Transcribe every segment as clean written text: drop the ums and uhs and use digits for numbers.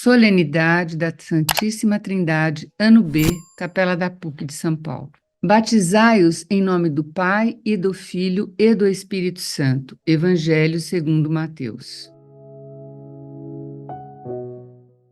Solenidade da Santíssima Trindade, ano B, Capela da PUC de São Paulo. Batizai-os em nome do Pai e do Filho e do Espírito Santo. Evangelho segundo Mateus.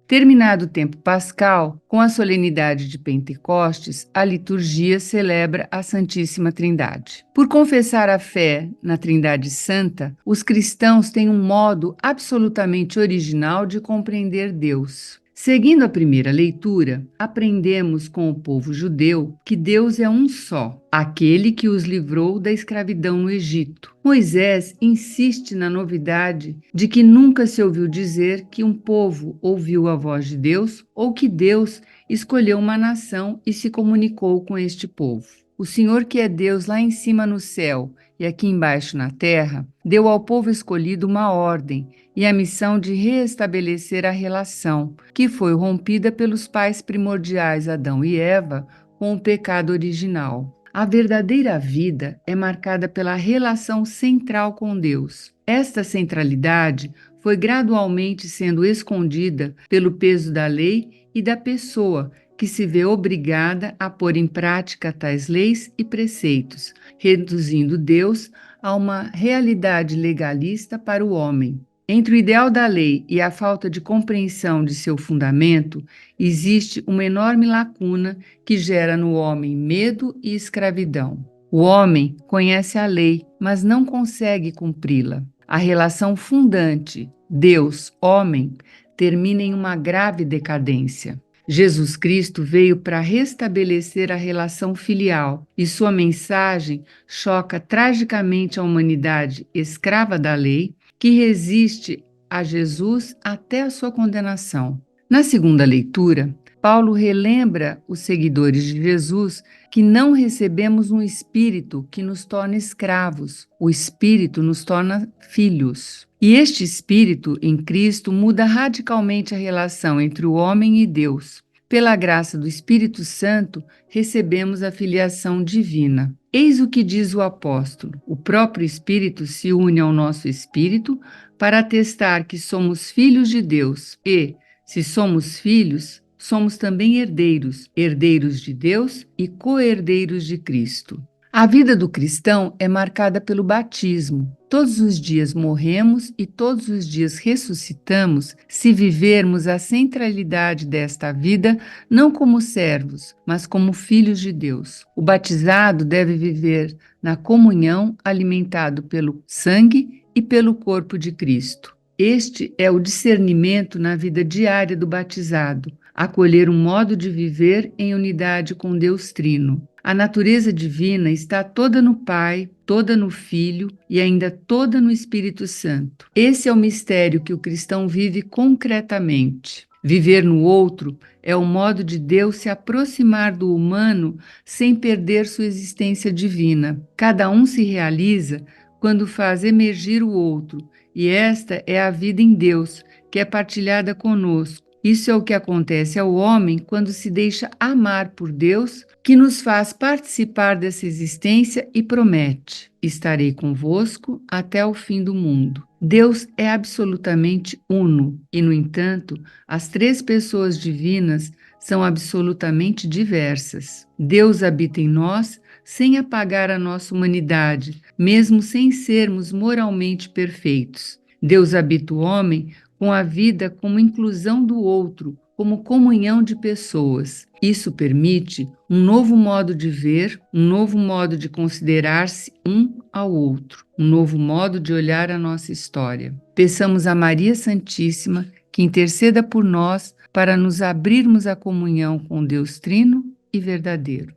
Terminado o tempo pascal, com a solenidade de Pentecostes, a liturgia celebra a Santíssima Trindade. Por confessar a fé na Trindade Santa, os cristãos têm um modo absolutamente original de compreender Deus. Seguindo a primeira leitura, aprendemos com o povo judeu que Deus é um só, aquele que os livrou da escravidão no Egito. Moisés insiste na novidade de que nunca se ouviu dizer que um povo ouviu a voz de Deus ou que Deus escolheu uma nação e se comunicou com este povo. O Senhor, que é Deus lá em cima no céu e aqui embaixo na terra, deu ao povo escolhido uma ordem e a missão de reestabelecer a relação, que foi rompida pelos pais primordiais Adão e Eva com o pecado original. A verdadeira vida é marcada pela relação central com Deus. Esta centralidade foi gradualmente sendo escondida pelo peso da lei e da pessoa, que se vê obrigada a pôr em prática tais leis e preceitos, reduzindo Deus a uma realidade legalista para o homem. Entre o ideal da lei e a falta de compreensão de seu fundamento, existe uma enorme lacuna que gera no homem medo e escravidão. O homem conhece a lei, mas não consegue cumpri-la. A relação fundante Deus-homem termina em uma grave decadência. Jesus Cristo veio para restabelecer a relação filial e sua mensagem choca tragicamente a humanidade escrava da lei, que resiste a Jesus até a sua condenação. Na segunda leitura, Paulo relembra os seguidores de Jesus que não recebemos um espírito que nos torna escravos, o espírito nos torna filhos. E este espírito em Cristo muda radicalmente a relação entre o homem e Deus. Pela graça do Espírito Santo, recebemos a filiação divina. Eis o que diz o apóstolo: o próprio Espírito se une ao nosso espírito para atestar que somos filhos de Deus e, se somos filhos, somos também herdeiros, herdeiros de Deus e co-herdeiros de Cristo. A vida do cristão é marcada pelo batismo. Todos os dias morremos e todos os dias ressuscitamos se vivermos a centralidade desta vida não como servos, mas como filhos de Deus. O batizado deve viver na comunhão, alimentado pelo sangue e pelo corpo de Cristo. Este é o discernimento na vida diária do batizado, acolher um modo de viver em unidade com Deus Trino. A natureza divina está toda no Pai, toda no Filho e ainda toda no Espírito Santo. Esse é o mistério que o cristão vive concretamente. Viver no outro é o modo de Deus se aproximar do humano sem perder sua existência divina. Cada um se realiza quando faz emergir o outro, e esta é a vida em Deus, que é partilhada conosco. Isso é o que acontece ao homem quando se deixa amar por Deus, que nos faz participar dessa existência e promete: estarei convosco até o fim do mundo. Deus é absolutamente uno e, no entanto, as três pessoas divinas são absolutamente diversas. Deus habita em nós sem apagar a nossa humanidade, mesmo sem sermos moralmente perfeitos. Deus habita o homem com a vida como inclusão do outro, como comunhão de pessoas. Isso permite um novo modo de ver, um novo modo de considerar-se um ao outro, um novo modo de olhar a nossa história. Peçamos a Maria Santíssima que interceda por nós para nos abrirmos à comunhão com Deus Trino e verdadeiro.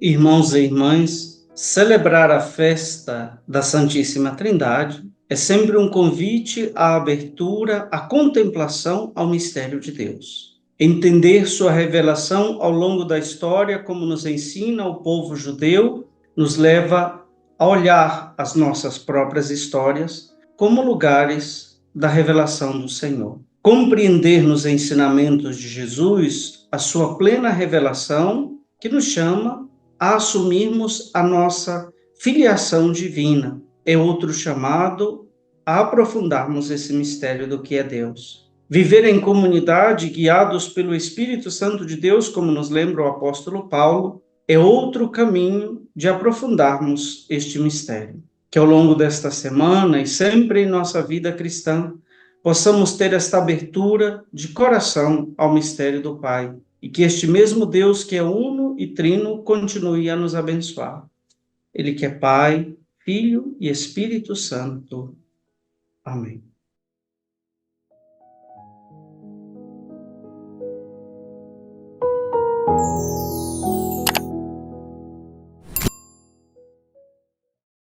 Irmãos e irmãs, celebrar a festa da Santíssima Trindade é sempre um convite à abertura, à contemplação ao mistério de Deus. Entender sua revelação ao longo da história, como nos ensina o povo judeu, nos leva a olhar as nossas próprias histórias como lugares da revelação do Senhor. Compreender nos ensinamentos de Jesus a sua plena revelação, que nos chama a assumirmos a nossa filiação divina. É outro chamado a aprofundarmos esse mistério do que é Deus. Viver em comunidade, guiados pelo Espírito Santo de Deus, como nos lembra o apóstolo Paulo, é outro caminho de aprofundarmos este mistério. Que ao longo desta semana e sempre em nossa vida cristã, possamos ter esta abertura de coração ao mistério do Pai, e que este mesmo Deus que é uno e trino continue a nos abençoar. Ele que é Pai, Filho e Espírito Santo. Amém.